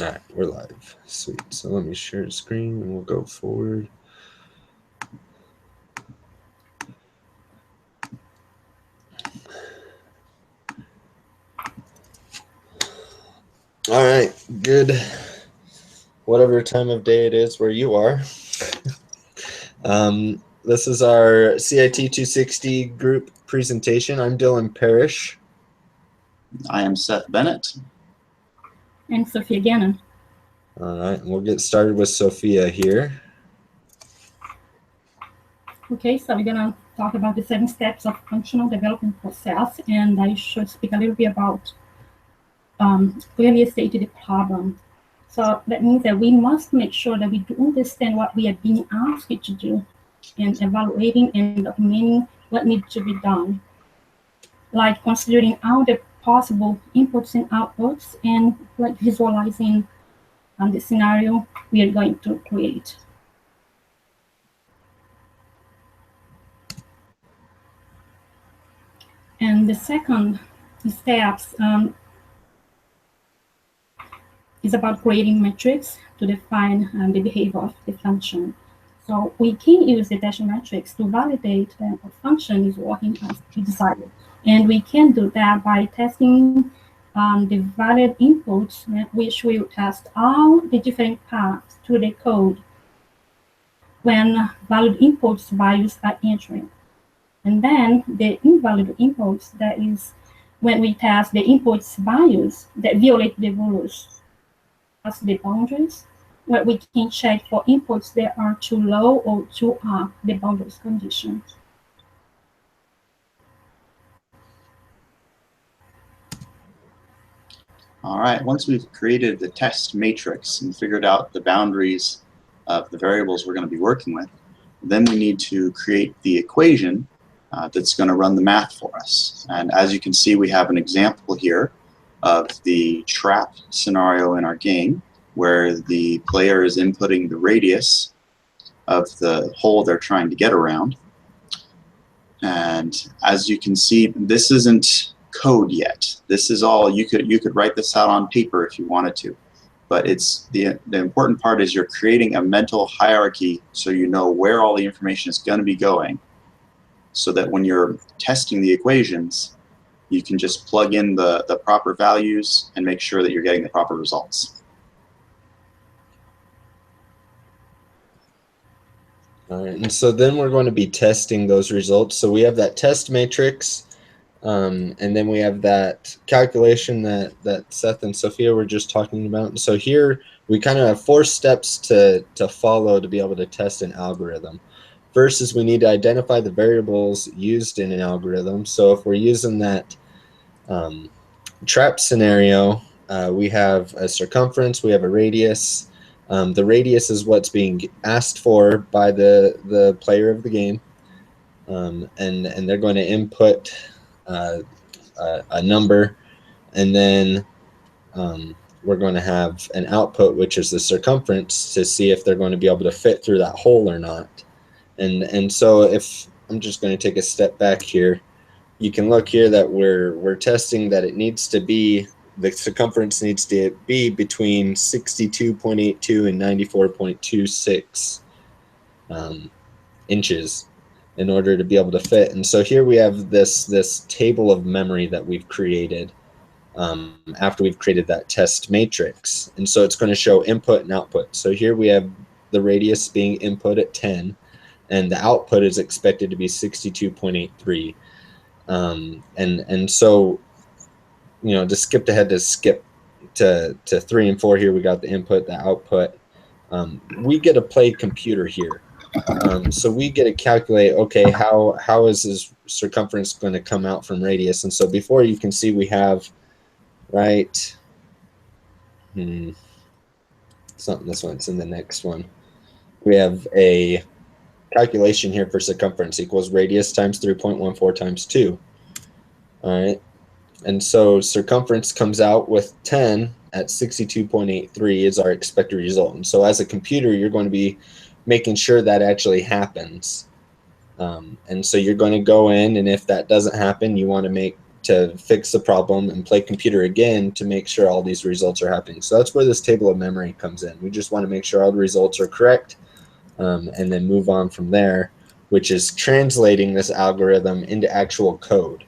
All right, we're live. Sweet. So let me share the screen and we'll go forward. All right, good. Whatever time of day it is where you are. This is our CIT260 group presentation. I'm Dylan Parrish. I am Seth Bennett. And Sophia Gannon. All right, and we'll get started with Sophia here. Okay, so we're gonna talk about the 7 steps of functional development process, and I should speak a little bit about clearly stated the problem. So that means that we must make sure that we do understand what we are being asked to do, and evaluating and documenting what needs to be done, like considering all the possible inputs and outputs, and like visualizing the scenario we are going to create. And the second steps is about creating metrics to define the behavior of the function. So we can use the test metrics to validate that a function is working as we desired. And we can do that by testing the valid inputs, which will test all the different paths to the code when valid inputs values are entering. And then the invalid inputs, that is when we test the inputs values that violate the rules as the boundaries, where we can check for inputs that are too low or too high, the boundaries conditions. All right, once we've created the test matrix and figured out the boundaries of the variables we're going to be working with, then we need to create the equation that's going to run the math for us. And as you can see, we have an example here of the trap scenario in our game where the player is inputting the radius of the hole they're trying to get around. And as you can see, this isn't code yet. This is all, you could write this out on paper if you wanted to. But it's the important part is you're creating a mental hierarchy so you know where all the information is going to be going, so that when you're testing the equations, you can just plug in the proper values and make sure that you're getting the proper results. All right, and so then we're going to be testing those results. So we have that test matrix, and then we have that calculation that Seth and Sophia were just talking about. And so here we kind of have 4 steps to follow to be able to test an algorithm. First is we need to identify the variables used in an algorithm. So if we're using that trap scenario, we have a circumference, we have a radius. The radius is what's being asked for by the player of the game, and they're going to input a number, and then we're going to have an output, which is the circumference, to see if they're going to be able to fit through that hole or not. And so if I'm just going to take a step back here, you can look here that we're testing that it needs to be, the circumference needs to be between 62.82 and 94.26 inches in order to be able to fit. And so here we have this table of memory that we've created after we've created that test matrix. And so it's going to show input and output. So here we have the radius being input at 10, and the output is expected to be 62.83. And so, you know, to skip ahead to 3 and 4 here, we got the input, the output. We get to play computer here. So we get to calculate, okay, how is this circumference going to come out from radius? And so before, you can see we have, right, it's not in this one, it's in the next one. We have a calculation here for circumference equals radius times 3.14 times 2. All right. And so circumference comes out with 10 at 62.83 is our expected result. And so as a computer, you're going to be making sure that actually happens. And so you're going to go in, and if that doesn't happen, you want to to fix the problem and play computer again to make sure all these results are happening. So that's where this table of memory comes in. We just want to make sure all the results are correct, and then move on from there, which is translating this algorithm into actual code.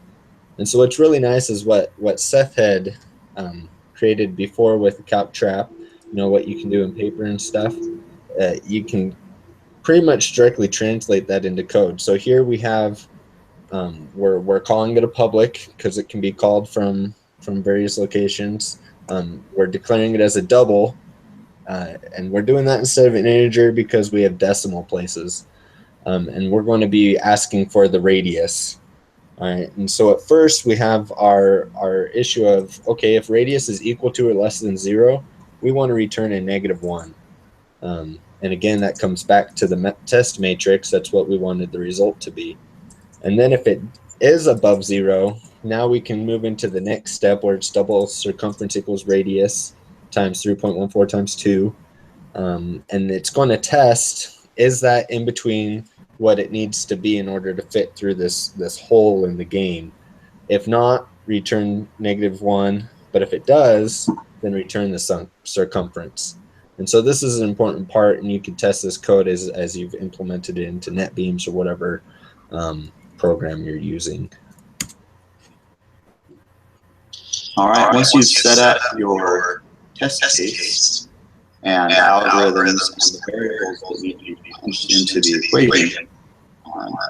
And so what's really nice is what Seth had created before with the CalcTrap, what you can do in paper and stuff. You can pretty much directly translate that into code. So here we have, we're calling it a public because it can be called from various locations. We're declaring it as a double, and we're doing that instead of an integer because we have decimal places. And we're going to be asking for the radius. All right, and so at first we have our issue of, okay, if radius is equal to or less than 0, we want to return a -1. And again, that comes back to the test matrix. That's what we wanted the result to be. And then if it is above 0, now we can move into the next step where it's double circumference equals radius times 3.14 times 2. And it's going to test, is that in between what it needs to be in order to fit through this hole in the game? If not, return -1. But if it does, then return the circumference. And so this is an important part, and you can test this code as you've implemented it into NetBeans or whatever program you're using. All right, once you've set up your test case and the algorithms and the variables that need to be punched into the equation,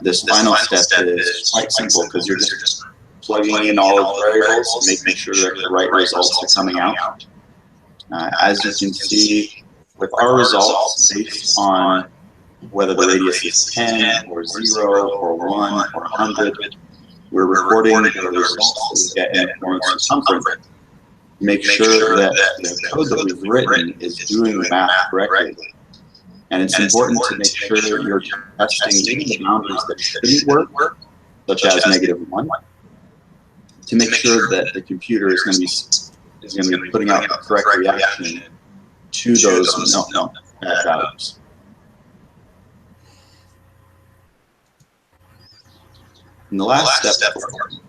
this final step is quite simple because you're just plugging in all of the variables, making sure that the right results are coming out. As you can see, with our results based on whether the radius is 10 or 0 or 1 or 100, we're recording the results that we get in form of circumference. Make sure that the code that we've written is doing the math correctly. And it's important to make sure you're testing the boundaries that shouldn't work, such as -1, to make sure that the computer is going to be putting out the correct reaction to those known bad values. And the last step,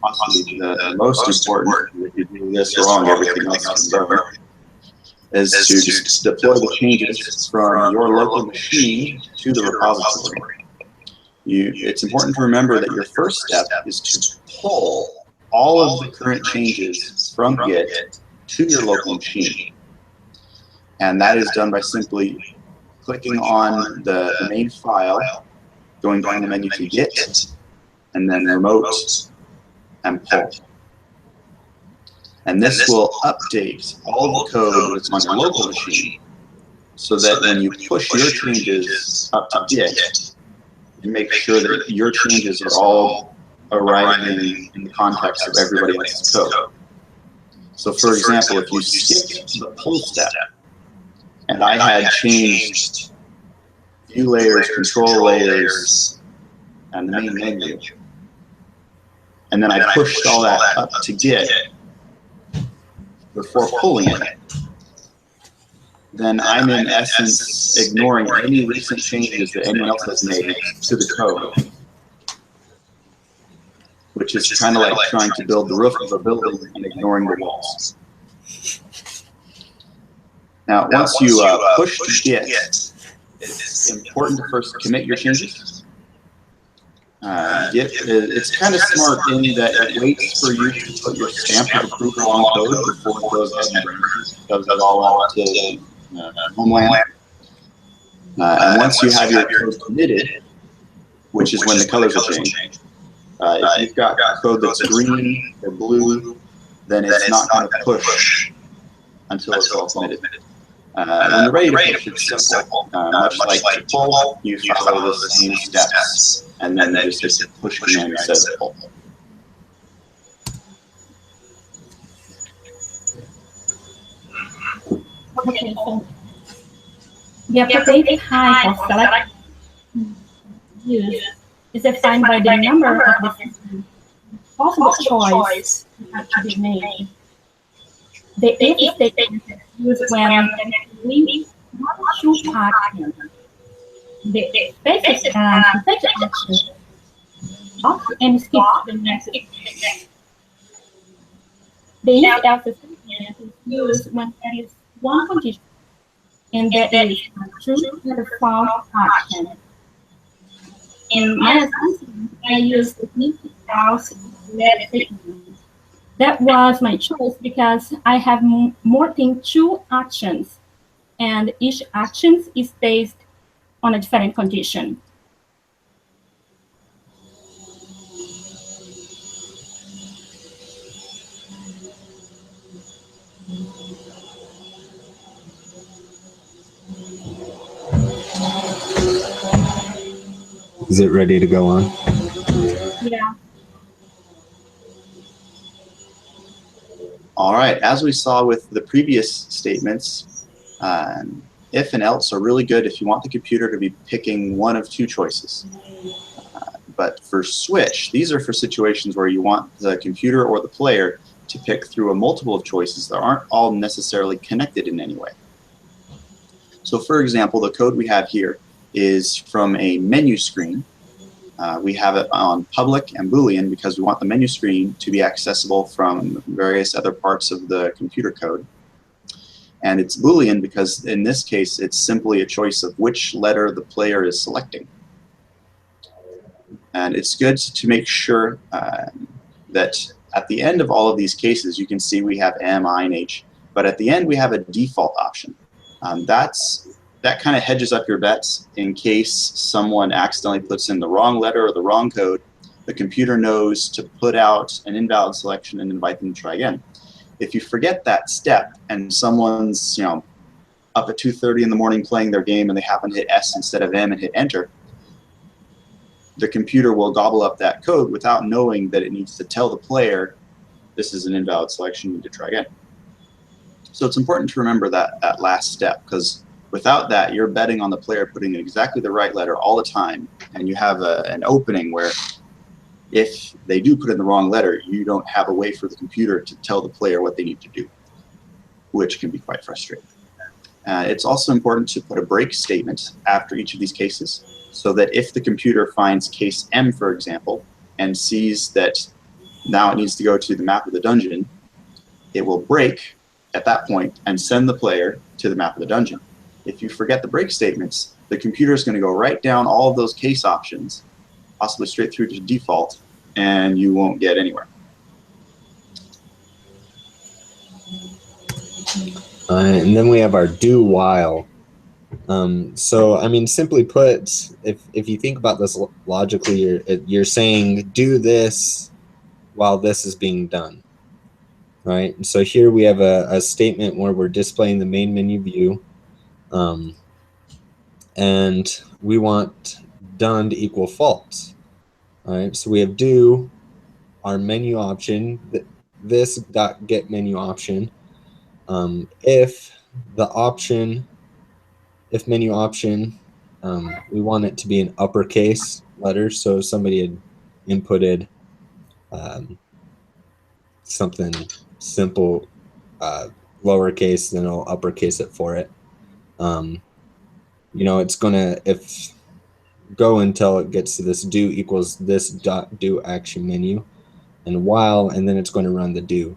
possibly the most important, if you do this wrong, everything else can burn, is to just deploy the changes from your local machine to the repository. It's important to remember that your first step is to pull all of the current changes from Git to your local machine. And that is done by simply clicking on the main file, going down the menu to Git, and then remote and pull. And this will update all the code that's on your local machine so that when you push your changes up to Git, you make sure that your changes are all arriving in the context of everybody else's code. So for example, if you skipped the pull step, and I had changed view layers, control layers, and the main menu, and then I pushed all that up to Git before pulling it, then I'm in essence ignoring any recent changes that anyone else has made to the code, which is kind of like trying to build the roof of a building and ignoring the walls. Now, once you push to Git, it's important to first commit your changes. Git, it's kind of smart in that it waits for you to put your stamp of approval on code before it goes ahead and does it all out to homeland. And once you have your code committed, which is when the colors will change, if you've got code that's green or blue, then it's not going to push until it's all committed. When you're ready to push, it's simple. Much like to pull, you follow the same steps, and then you just hit the push command instead of pull. Okay, so the appropriate height of select use is defined by the number of the possible choice to be made. The if statement is used when we want to action. The basic action and skip to the next The if-else statement is used when there is one condition, and that is a true or a false action. In my assignment, I used the if-else statement. That was my choice because I have more than two actions, and each action is based on a different condition. Is it ready to go on? Yeah. All right, as we saw with the previous statements, if and else are really good if you want the computer to be picking one of two choices. But for switch, these are for situations where you want the computer or the player to pick through a multiple of choices that aren't all necessarily connected in any way. So for example, the code we have here is from a menu screen. We have it on public and Boolean because we want the menu screen to be accessible from various other parts of the computer code. And it's Boolean because in this case, it's simply a choice of which letter the player is selecting. And it's good to make sure that at the end of all of these cases, you can see we have M, I, and H, but at the end we have a default option. That kind of hedges up your bets in case someone accidentally puts in the wrong letter or the wrong code. The computer knows to put out an invalid selection and invite them to try again. If you forget that step and someone's up at 2:30 in the morning playing their game and they happen to hit S instead of M and hit enter, the computer will gobble up that code without knowing that it needs to tell the player this is an invalid selection, you need to try again. So it's important to remember that last step, because without that, you're betting on the player putting in exactly the right letter all the time, and you have an opening where if they do put in the wrong letter, you don't have a way for the computer to tell the player what they need to do, which can be quite frustrating. It's also important to put a break statement after each of these cases, so that if the computer finds case M, for example, and sees that now it needs to go to the map of the dungeon, it will break at that point and send the player to the map of the dungeon. If you forget the break statements, the computer is going to go right down all of those case options, possibly straight through to default, and you won't get anywhere. And then we have our do while. So, I mean, simply put, if you think about this logically, you're saying do this while this is being done, right? And so here we have a statement where we're displaying the main menu view, and we want done to equal false. All right, so we have do, our menu option, this dot get menu option. If menu option, we want it to be an uppercase letter. So if somebody had inputted something simple, lowercase, then I'll uppercase it for it. It's gonna go until it gets to this do equals this dot do action menu, and while, and then it's going to run the do.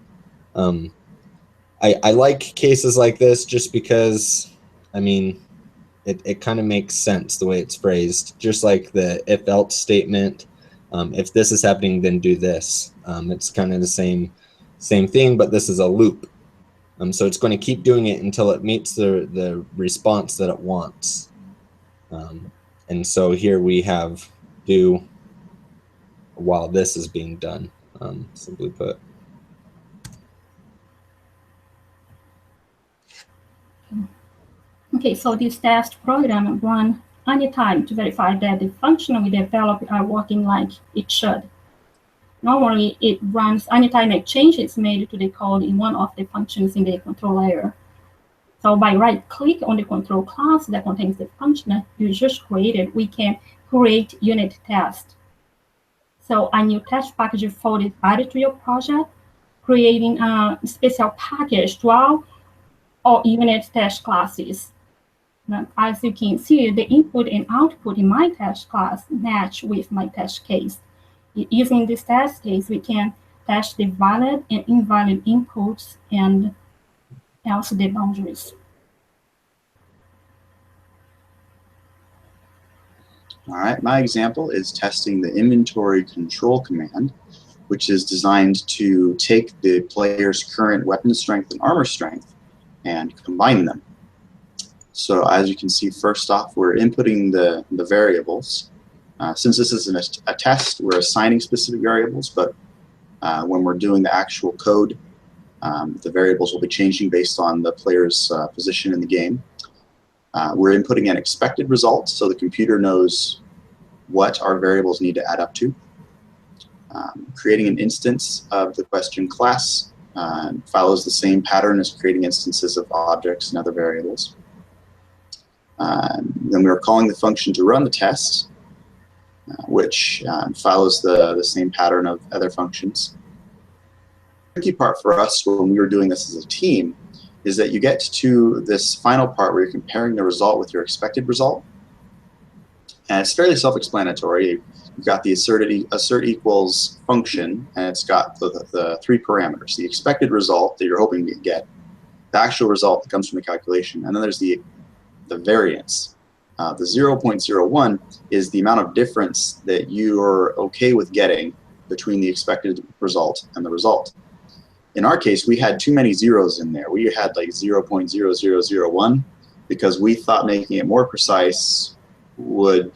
I like cases like this just because, I mean, it kind of makes sense the way it's phrased, just like the if else statement. If this is happening, then do this. It's kind of the same thing, but this is a loop. So it's going to keep doing it until it meets the response that it wants. And so here we have do while this is being done, simply put. Okay, so this test program run anytime to verify that the function we developed are working like it should. Normally, it runs anytime a change is made to the code in one of the functions in the control layer. So by right-click on the control class that contains the function you just created, we can create unit test. So a new test package folder added to your project, creating a special package to all unit test classes. Now, as you can see, the input and output in my test class match with my test case. Using this test case, we can attach the valid and invalid inputs and also the boundaries. All right, my example is testing the inventory control command, which is designed to take the player's current weapon strength and armor strength and combine them. So as you can see, first off, we're inputting the variables. Since this is a test, we're assigning specific variables, but when we're doing the actual code, the variables will be changing based on the player's position in the game. We're inputting an expected result, so the computer knows what our variables need to add up to. Creating an instance of the question class follows the same pattern as creating instances of objects and other variables. Then we're calling the function to run the test, which follows the same pattern of other functions. The tricky part for us when we were doing this as a team is that you get to this final part where you're comparing the result with your expected result. And it's fairly self-explanatory. You've got the assert equals function, and it's got the three parameters: the expected result that you're hoping to get, the actual result that comes from the calculation, and then there's the variance. The 0.01 is the amount of difference that you're okay with getting between the expected result and the result. In our case, we had too many zeros in there. We had like 0.0001 because we thought making it more precise would,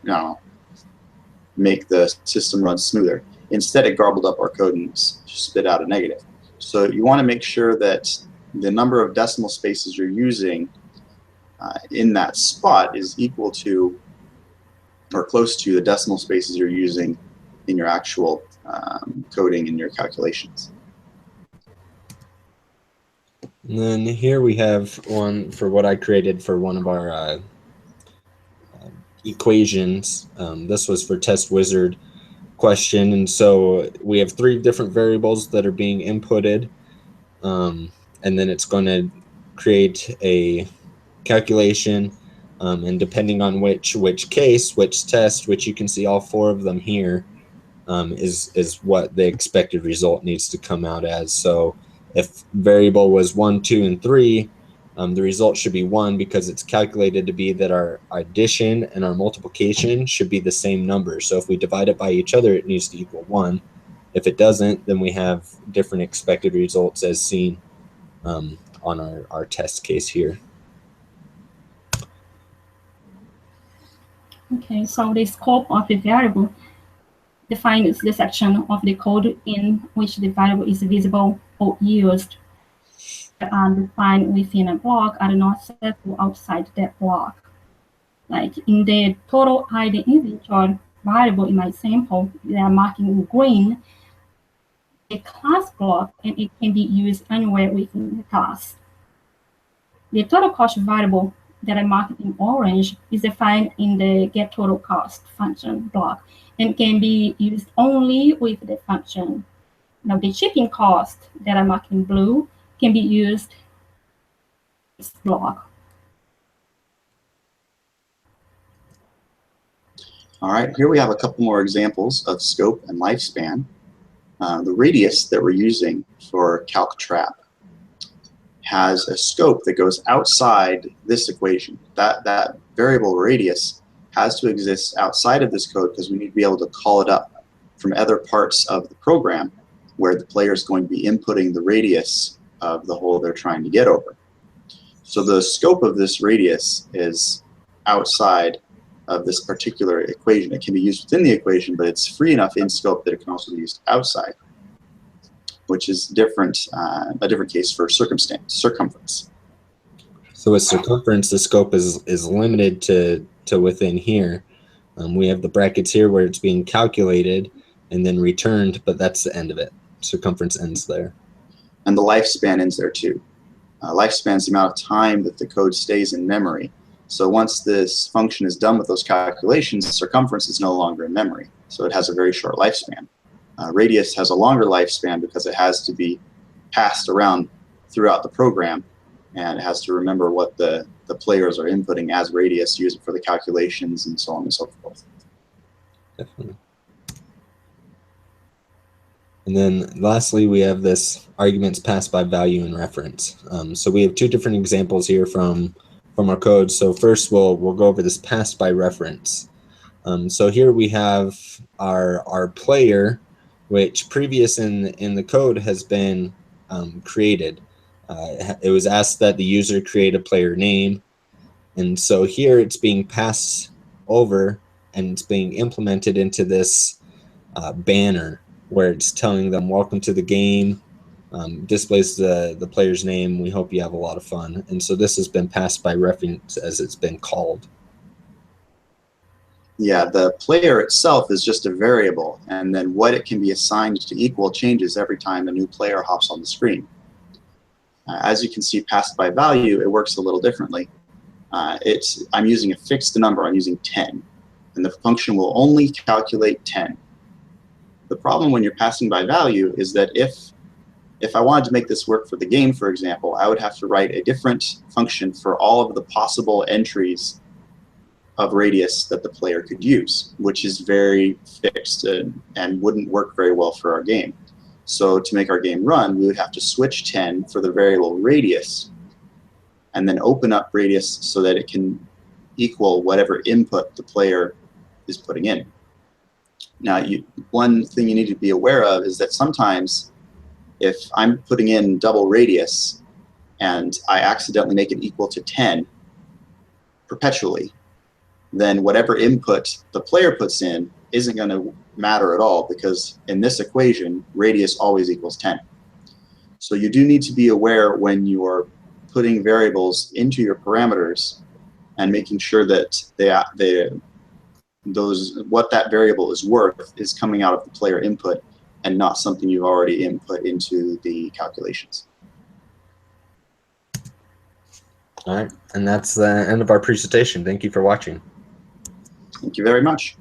make the system run smoother. Instead, it garbled up our code and spit out a negative. So you want to make sure that the number of decimal spaces you're using in that spot is equal to or close to the decimal spaces you're using in your actual coding and your calculations. And then here we have one for what I created for one of our equations. This was for Test Wizard question, and so we have three different variables that are being inputted, and then it's going to create a calculation, and depending on which case, which test, which you can see all four of them here, is what the expected result needs to come out as. So if variable was 1, 2, and 3, the result should be 1 because it's calculated to be that our addition and our multiplication should be the same number. So if we divide it by each other, it needs to equal 1. If it doesn't, then we have different expected results as seen on our test case here. Okay, so the scope of the variable defines the section of the code in which the variable is visible or used, and defined within a block are not set outside that block. Like in the total ID inventory variable in my sample, they are marked in green, a class block, and it can be used anywhere within the class. The total cost variable that I marked in orange is defined in the getTotalCost function block and can be used only with the function. Now the shipping cost that I marked in blue can be used in this block. All right, here we have a couple more examples of scope and lifespan. The radius that we're using for CalcTrap has a scope that goes outside this equation. That variable radius has to exist outside of this code because we need to be able to call it up from other parts of the program where the player is going to be inputting the radius of the hole they're trying to get over. So the scope of this radius is outside of this particular equation. It can be used within the equation, but it's free enough in scope that it can also be used outside, which is different, a different case for circumference. So with circumference, the scope is limited to within here. We have the brackets here where it's being calculated and then returned, but that's the end of it. Circumference ends there. And the lifespan ends there too. Lifespan is the amount of time that the code stays in memory. So once this function is done with those calculations, circumference is no longer in memory. So it has a very short lifespan. Radius has a longer lifespan because it has to be passed around throughout the program, and it has to remember what the players are inputting as radius, use it for the calculations, and so on and so forth. Definitely. And then lastly, we have this arguments passed by value and reference. So we have two different examples here from our code. So first, we'll go over this passed by reference. So here we have our player, which previous in the code has been created. It was asked that the user create a player name, and so here it's being passed over and it's being implemented into this banner where it's telling them welcome to the game, displays the player's name. We hope you have a lot of fun. And so this has been passed by reference as it's been called. Yeah, the player itself is just a variable, and then what it can be assigned to equal changes every time a new player hops on the screen. As you can see, passed by value, it works a little differently. I'm using a fixed number, I'm using 10, and the function will only calculate 10. The problem when you're passing by value is that if I wanted to make this work for the game, for example, I would have to write a different function for all of the possible entries of radius that the player could use, which is very fixed and wouldn't work very well for our game. So to make our game run, we would have to switch 10 for the variable radius, and then open up radius so that it can equal whatever input the player is putting in. Now, one thing you need to be aware of is that sometimes if I'm putting in double radius and I accidentally make it equal to 10 perpetually, then whatever input the player puts in isn't going to matter at all, because in this equation, radius always equals 10. So you do need to be aware when you are putting variables into your parameters and making sure that what that variable is worth is coming out of the player input and not something you've already input into the calculations. All right, and that's the end of our presentation. Thank you for watching. Thank you very much.